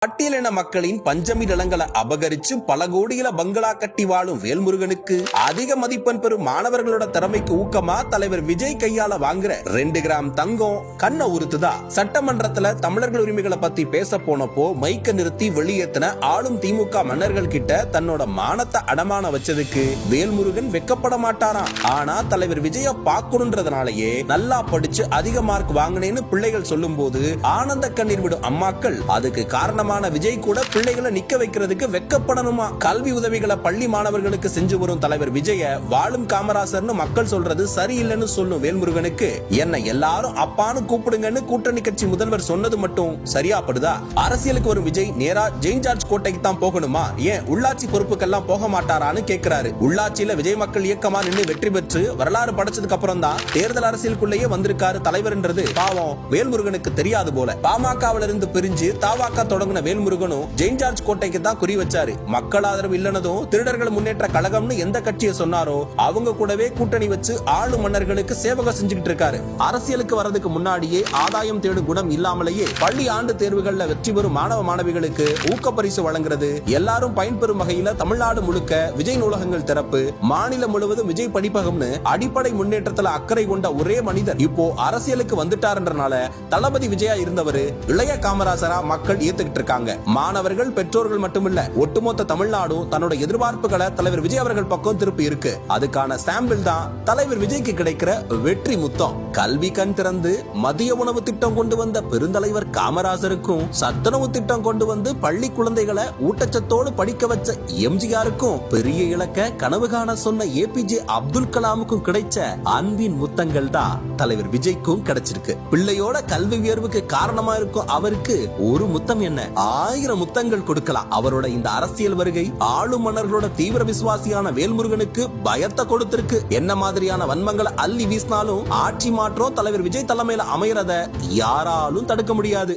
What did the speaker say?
பட்டியலின மக்களின் பஞ்சமி நிலங்களை அபகரிச்சு பல கோடியில பங்களா கட்டி வாழும் வேல்முருகனுக்கு அதிக மதிப்பெண் பெறும் மாணவர்களோட திறமைக்கு ஊக்கமா தலைவர் விஜய் கையால வாங்குற 2 கிராம் தங்கம் கண்ண உறுத்துதா. சட்டமன்றத்துல தமிழர்கள் உரிமைகளை பத்தி பேச போனப்போ மைக்க நிறுத்தி வெளியேற்றின ஆளும் திமுக மன்னர்கள் கிட்ட தன்னோட மானத்தை அடமான வச்சதுக்கு வேல்முருகன் வெக்கப்பட மாட்டாராம். ஆனா தலைவர் விஜய பாக்கணும்ன்றதுனாலயே நல்லா படிச்சு அதிக மார்க் வாங்கினேன்னு பிள்ளைகள் சொல்லும் போது ஆனந்த கண்ணீர் விடும் அம்மாக்கள் அதுக்கு காரணமா விஜய் கூட பிள்ளைகளை நிக்க வைக்கிறதுக்கு வெக்கப்படணுமா. கல்வி உதவிகளை பள்ளி மாணவர்களுக்கு செஞ்சு வரும் தலைவர் விஜய வாழும் காமராசர்னு மக்கள் சொல்றது சரியில்லைன்னு சொல்லும் வேல்முருகனுக்கு என்ன எல்லாரும் அப்பான்னு கூப்பிடுங்கன்னு கூட்டணி கட்சி முதல்வர் சொன்னது மட்டும் சரியா படுதா? அரசியலுக்கு வரும் விஜய் நேரா ஜெயின் ஜார்ஜ் கோட்டைக்கு தான் போகணுமா? ஏன் உள்ளாட்சி பொறுப்புக்கெல்லாம் போக மாட்டாரான்னு கேட்கிறாரு. உள்ளாட்சியில விஜய் மக்கள் இயக்கமா நின்று வெற்றி பெற்று வரலாறு படைச்சதுக்கு அப்புறம் தான் தேர்தல் அரசியலுக்குள்ளேயே வந்திருக்காரு தலைவர்ன்றது பாவம் வேல்முருகனுக்கு தெரியாது போல. பாமகவில இருந்து பிரிஞ்சு தாவாக்கா தொடங்கின வேல்முருகனும் ஜெயின் ஜார்ஜ் கோட்டைக்கு தான் குறி வச்சாரு. மக்கள் ஆதரவு இல்லனதும் திருடர்கள் முன்னேற்ற கழகம்னு எந்த கட்சியை சொன்னாரோ அவங்க கூடவே கூட்டணி வச்சு ஆளும் மன்னர்களுக்கு சேவகம் செஞ்சுக்கிட்டு இருக்காரு. அரசியலுக்கு வரதுக்கு முன்னாடியே ஆதாயம் தேடும் குணம் இல்லாமலேயே பள்ளி ஆண்டு தேர்வுகள்ல வெற்றி பெறும் மாணவ மாணவிகளுக்கு ஊக்க பரிசு வழங்குறது, எல்லாரும் பயன்பெறும் வகையில தமிழ்நாடு முழுக்க விஜய் நூலகங்கள் திறப்பு, மாநிலம் முழுவதும் விஜய் படிப்பகம்னு அடிப்படை முன்னேற்றத்துல அக்கறை கொண்ட ஒரே மனிதர் இப்போ அரசியலுக்கு வந்துட்டாருன்றனால தளபதி விஜயா இருந்தவரு இளைய காமராசரா மக்கள் ஏத்துக்கிட்டு இருக்காங்க. மாணவர்கள் பெற்றோர்கள் மட்டுமில்ல ஒட்டுமொத்த தமிழ்நாடும் தன்னோட எதிர்பார்ப்புகளை தலைவர் விஜய் அவர்கள் பக்கம் திருப்பி இருக்கு. அதுக்கான சாம்பிள் தான் தலைவர் விஜய்க்கு கிடைக்கிற வெற்றி முத்தம். கல்வி கண் திறந்து மதிய உணவு திட்டம் கொண்டு வந்த பெருந்தலைவர் காமராசருக்கும் சத்துணவு திட்டம் கொண்டு வந்து பள்ளி குழந்தைகளை ஊட்டச்சத்தோடு படிக்க வச்ச எம்ஜிஆருக்கும் பெரிய இலக்க கனவு காண சொன்ன ஏபிஜே அப்துல் கலாமுக்கும் கிடைச்ச அன்பின் முத்தங்கள் தான் தலைவர் விஜய்க்கும் கிடைச்சிருக்கு. பிள்ளையோட கல்வி உயர்வுக்கு காரணமா இருக்கும் அவருக்கு ஒரு முத்தம் என்ன 1000 முத்தங்கள் கொடுக்கலாம். அவரோட இந்த அரசியல் வருகை ஆளும் மன்னர்களோட தீவிர விசுவாசியான வேல்முருகனுக்கு பயத்தை கொடுத்திருக்கு. என்ன மாதிரியான வன்மங்களை அள்ளி வீசினாலும் ஆட்சி மாற்றம் தலைவர் விஜய் தலைமையில அமையறத யாராலும் தடுக்க முடியாது.